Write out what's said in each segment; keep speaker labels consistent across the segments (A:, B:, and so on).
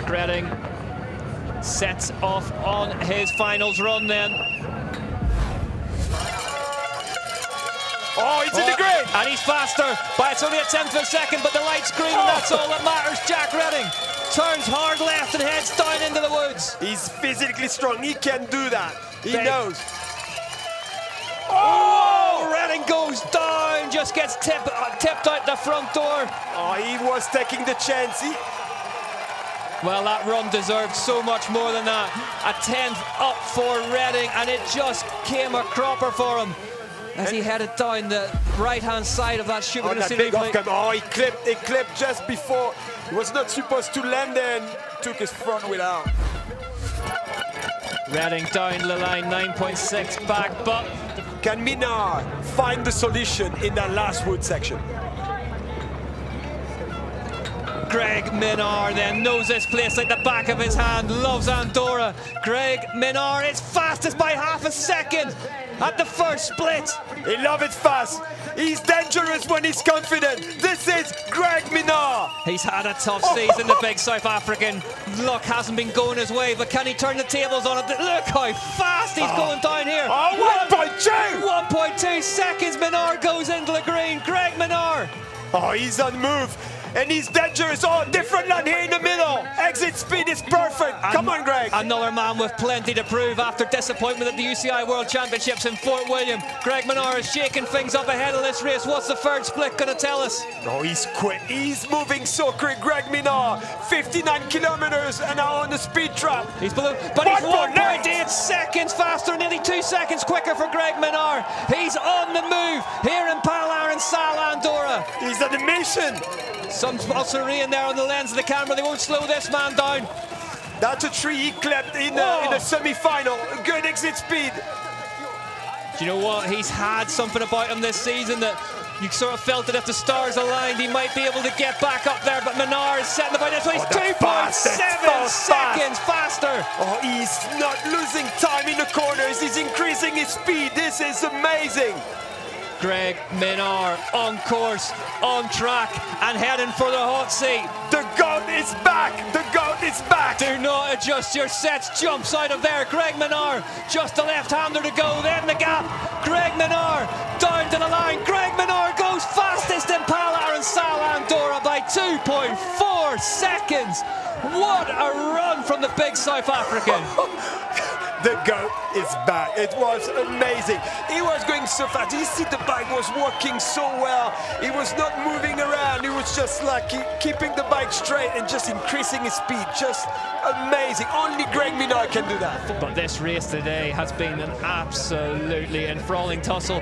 A: Jack Redding sets off on his finals run then.
B: Oh, he's in the grid!
A: And he's faster, but it's only a tenth of a second, but the light's green, and that's all that matters. Jack Redding turns hard left and heads down into the woods.
B: He's physically strong, he can do that. He knows.
A: Oh! Redding goes down, just gets tipped out the front door.
B: Oh, he was taking the chance.
A: Well, that run deserved so much more than that. A 10th up for Redding, and it just came a cropper for him as he headed down the right-hand side of that chute.
B: Oh, he clipped just before. He was not supposed to land there and took his front wheel out.
A: Redding down the line, 9.6 back, but
B: can Minard find the solution in that last wood section?
A: Greg Minard then knows this place like the back of his hand, loves Andorra. Greg Minard is fastest by half a second at the first split.
B: He loves it fast. He's dangerous when he's confident. This is Greg Minard.
A: He's had a tough season, the big South African. Luck hasn't been going his way, but can he turn the tables on it? Look how fast he's going down here.
B: Oh, 1.2!
A: 1.2 seconds, Minard goes into the green. Greg Minard.
B: Oh, he's on move. And he's dangerous. Oh, different line here in the middle. Exit speed is perfect. Come on, Greg.
A: Another man with plenty to prove after disappointment at the UCI World Championships in Fort William. Greg Minard is shaking things up ahead of this race. What's the third split going to tell us?
B: Oh, he's quick. He's moving so quick. Greg Minard, 59 kilometers an hour on the speed trap.
A: He's below, but he's 1.8 seconds faster, nearly 2 seconds quicker for Greg Minard. He's on the move here in Arinsal Andorra.
B: He's on a mission.
A: Some oscillatory in there on the lens of the camera. They won't slow this man down.
B: That's a tree he clipped in the semi-final. Good exit speed.
A: Do you know what? He's had something about him this season that you sort of felt that if the stars aligned, he might be able to get back up there. But Minard is setting the bike. He's 2.7 seconds faster.
B: Oh, he's not losing time in the corners. He's increasing his speed. This is amazing.
A: Greg Minard on course, on track, and heading for the hot seat.
B: The GOAT is back! The GOAT is back!
A: Do not adjust your sets, jumps out of there. Greg Minard, just a left-hander to go, then the gap. Greg Minard, down to the line. Greg Minard goes fastest in Arinsal Andorra by 2.4 seconds. What a run from the big South African.
B: The GOAT is back. It was amazing. He was going so fast. You see the bike was working so well. He was not moving around. He was just like keeping the bike straight and just increasing his speed. Just amazing. Only Greg Minard can do that.
A: But this race today has been an absolutely enthralling tussle.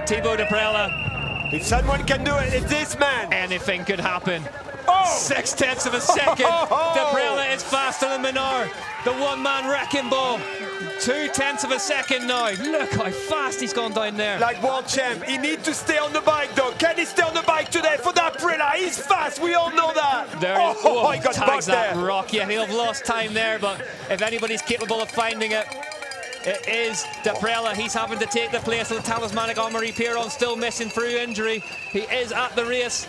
A: Thibaut Deprella.
B: If someone can do it, it's this man.
A: Anything could happen. 0.6 of a second. Deprella is faster than Minard. The one-man wrecking ball. 0.2 of a second now. Look how fast he's gone down there.
B: Like world champ, he needs to stay on the bike though. Can he stay on the bike today for that Deprella? He's fast, we all know that.
A: He got tags that there. Rock. Yeah, he'll have lost time there, but if anybody's capable of finding it, it is Deprella. He's having to take the place of the talismanic Henri Piron, still missing through injury. He is at the race.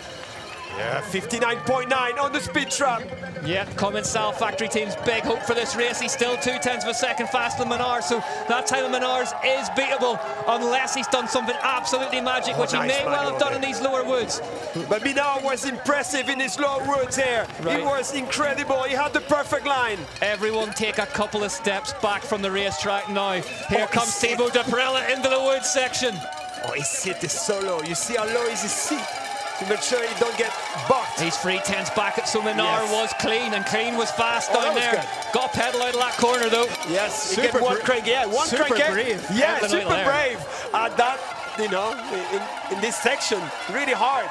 B: Yeah, 59.9 on the speed trap.
A: Yeah, Arinsal factory team's big hope for this race. He's still 0.2 of a second faster than Minard, so that time of Minard's is beatable unless he's done something absolutely magic, which he may well have done in these lower woods.
B: But Minard was impressive in his lower woods here. Right. He was incredible. He had the perfect line.
A: Everyone take a couple of steps back from the racetrack now. Here comes Thibaut Deprella into the woods section.
B: Oh, his seat is so low. You see how low is his seat? To make sure he don't get bucked.
A: He's 3/10 back, so Minard was clean, and clean was fast down there. Good. Got a pedal out of that corner though.
B: Yes, he get one crank. Yeah, one crank.
A: Brave.
B: Yeah, super brave. That, you know, in this section, really hard.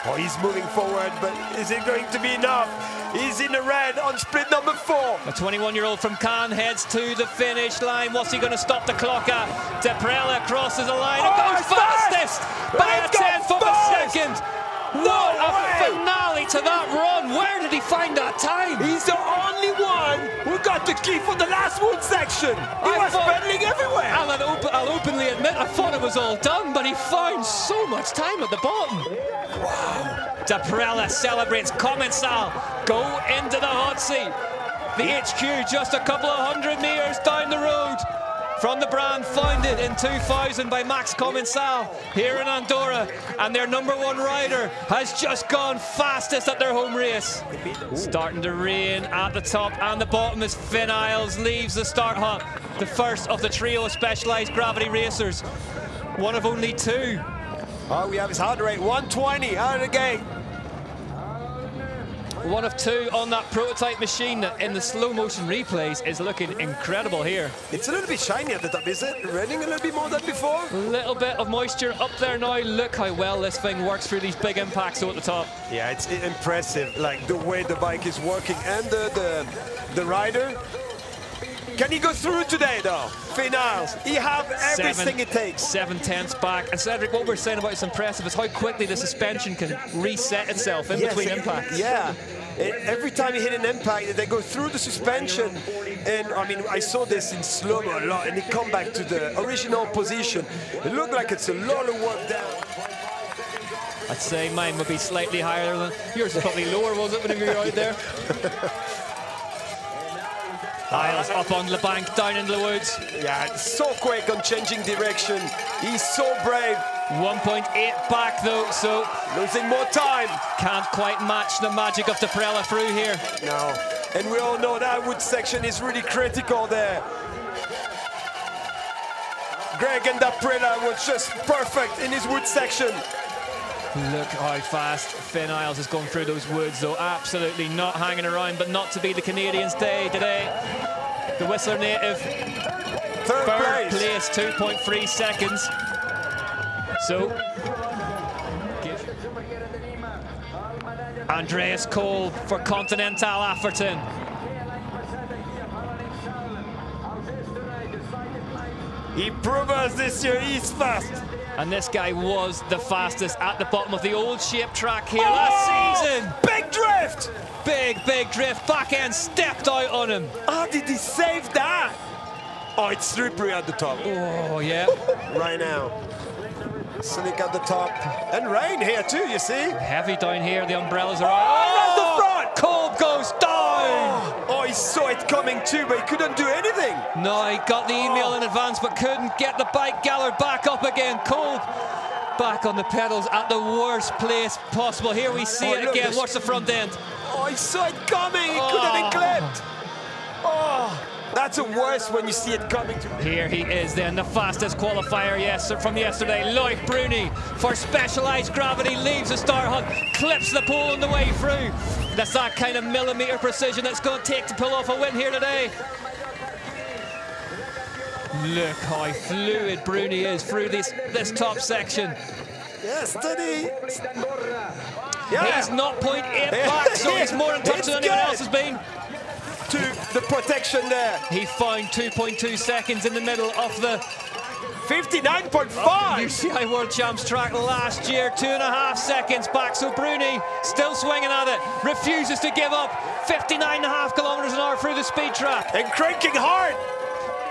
B: Oh, he's moving forward, but is it going to be enough? He's in the red on split number 4.
A: A 21-year-old from Cannes heads to the finish line. What's he going to stop the clock at? Deprella crosses the line and goes fastest by a 10th of a second. What a finale to that run. Where did he find that time?
B: He's the only one who got the key for the last wood section. He was pedaling everywhere.
A: I'll openly admit I thought it was all done, but he found so much time at the bottom.
B: Wow.
A: Deprella celebrates. Arinsal go into the hot seat. The HQ just a couple of 100 metres down the road from the brand founded in 2000 by Max Commensal here in Andorra, and their #1 rider has just gone fastest at their home race. Starting to rain at the top and the bottom as Finn Isles leaves the start hut, the first of the trio of Specialized Gravity racers, one of only two.
B: Oh, we have his heart rate, 120 out of the gate.
A: One of two on that prototype machine that in the slow motion replays is looking incredible here.
B: It's a little bit shiny at the top, is it? Running a little bit more than before?
A: A little bit of moisture up there now. Look how well this thing works through these big impacts at the top.
B: Yeah, it's impressive, like the way the bike is working, and the rider. Can he go through today, though? Finn Isles, he have everything it takes.
A: 7/10 back. And Cedric, what we're saying about it's impressive is how quickly the suspension can reset itself in between impacts.
B: Yeah, every time you hit an impact, they go through the suspension. And I mean, I saw this in slow-mo a lot, and they come back to the original position. It looked like it's a lot of work down.
A: I'd say mine would be slightly higher than yours. Is probably lower, was it, when you were out there? Isles up on the bank, down into the woods.
B: Yeah, it's so quick on changing direction. He's so brave.
A: 1.8 back though, so
B: losing more time.
A: Can't quite match the magic of Deprella through here.
B: No, and we all know that wood section is really critical there. Greg and Deprella was just perfect in his wood section.
A: Look how fast Finn Isles is going through those woods, though. Absolutely not hanging around, but not to be the Canadians' day today. The Whistler native, third place, 2.3 seconds. So, Andreas Cole for Continental Afferton.
B: He proved us this year he's fast.
A: And this guy was the fastest at the bottom of the old shape track here last season.
B: Big drift!
A: Big drift. Back end stepped out on him.
B: How did he save that? Oh, it's slippery at the top.
A: Oh, yeah.
B: Right now. Slick at the top. And rain here too, you see?
A: Heavy down here. The umbrellas are out.
B: Oh, the front!
A: Kolb goes down!
B: Oh, he saw it coming too, but he couldn't do anything.
A: No, he got the email in advance, but couldn't get the bike gallered back up again. Kolb back on the pedals at the worst place possible. Here we see it again. Watch the front end.
B: Oh, he saw it coming. He couldn't have clipped. Oh, that's the worst when you see it coming.
A: Here he is then, the fastest qualifier from yesterday. Loic Bruni for Specialized Gravity leaves the start hut, clips the pole on the way through. That's that kind of millimeter precision that's going to take to pull off a win here today. Look how fluid Bruni is through this top section.
B: Yeah, steady.
A: Yeah. He's not 0.8 back, so he's more in touch than anyone else has been.
B: To the protection there.
A: He found 2.2 seconds in the middle of the
B: 59.5.
A: UCI World Champs track last year, 2.5 seconds back. So Bruni still swinging at it, refuses to give up. 59.5 kilometers an hour through the speed trap.
B: And cranking hard.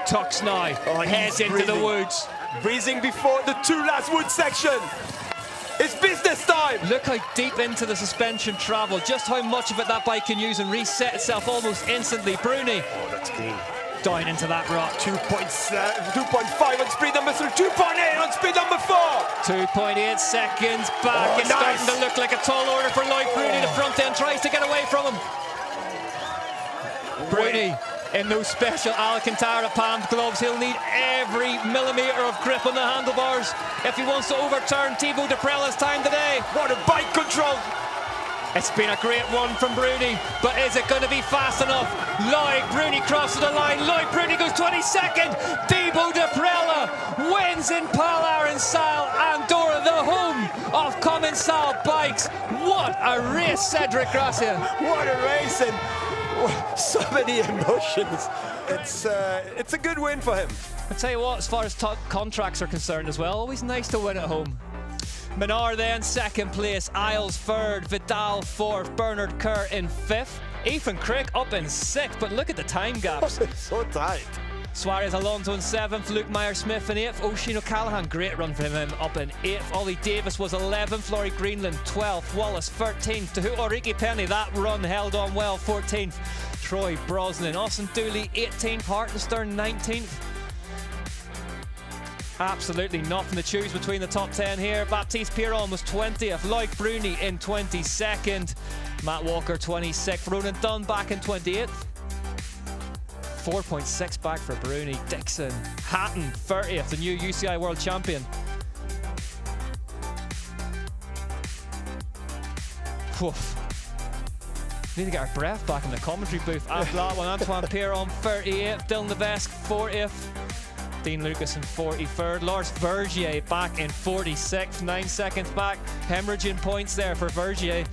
A: Tucks now, heads into the woods.
B: Breezing before the two last wood section. It's business time!
A: Look how deep into the suspension travel, just how much of it that bike can use and reset itself almost instantly. Bruni.
B: Oh, that's clean.
A: Down into that rock.
B: 2.7, 2.5 on speed number 3, 2.8 on speed number 4.
A: 2.8 seconds back. It's starting to look like a tall order for Loic Bruni. The front end tries to get away from him. Bruni in those special Alcantara palm gloves. He'll need every millimeter of grip on the handlebars if he wants to overturn Thibaut Deprella's time today.
B: What a bike control!
A: It's been a great one from Bruni, but is it going to be fast enough? Loic Bruni crosses the line. Loic Bruni goes 22nd. Thibaut Deprella wins in Arinsal Andorra, the home of Commensal bikes. What a race, Cedric Gracia.
B: What a race, and so many emotions. It's a good win for him.
A: I'll tell you what, as far as contracts are concerned as well, always nice to win at home. Menard then second place, Isles third, Vidal fourth, Bernard Kerr in fifth, Ethan Crick up in sixth, but look at the time gaps.
B: So tight.
A: Suarez Alonso in seventh, Luke Meyer-Smith in eighth, Oisin O'Callaghan, great run for him up in eighth, Ollie Davis was 11th, Laurie Greenland 12th, Wallace 13th, to Ulrike Penny, that run held on well, 14th, Troy Brosnan. Austin Dooley 18th, Hartenstern 19th. Absolutely nothing to choose between the top 10 here. Baptiste Piron was 20th, Loic Bruni in 22nd, Matt Walker 26th, Ronan Dunn back in 28th. 4.6 back for Bruni. Dixon Hatton 30th, the new UCI World Champion. Woof. Need to get our breath back in the commentary booth. After that one, Antoine Piron 38th, Dylan Levesque 40th, Dean Lucas in 43rd, Lars Vergier back in 46th, 9 seconds back. Hemorrhaging points there for Vergier.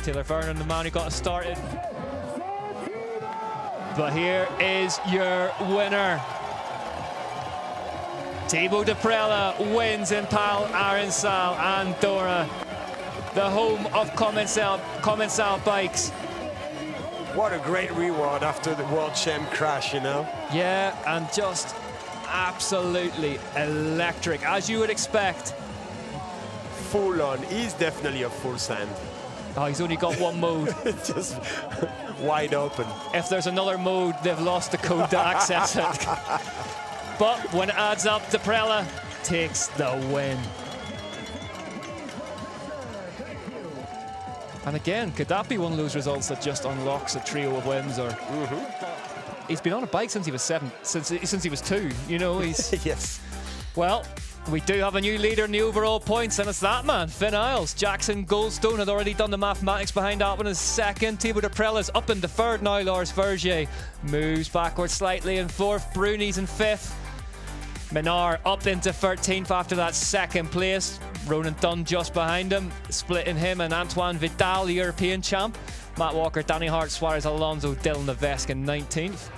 A: Taylor Vernon, the man who got us started. But here is your winner. Thibaut Deprella wins in Pal Arinsal Andorra, the home of Commencal Bikes.
B: What a great reward after the World Champ crash, you know?
A: Yeah, and just absolutely electric, as you would expect.
B: Full on. He's definitely a full send.
A: Oh, he's only got one mode.
B: Just wide open.
A: If there's another mode, they've lost the code to access it. But when it adds up, Deprella takes the win. And again, could that be one of those results that just unlocks a trio of wins? Or he's been on a bike since he was 7, since he was 2. You know, he's
B: Yes.
A: Well, we do have a new leader in the overall points, and it's that man, Finn Isles. Jackson Goldstone had already done the mathematics behind that one as second. Thibaut Deprella's up in the third now. Lars Vergier moves backwards slightly in fourth. Bruni's in fifth. Menard up into 13th after that second place. Ronan Dunn just behind him, splitting him and Antoine Vidal, the European champ. Matt Walker, Danny Hart, Suarez Alonso, Dylan Levesque in 19th.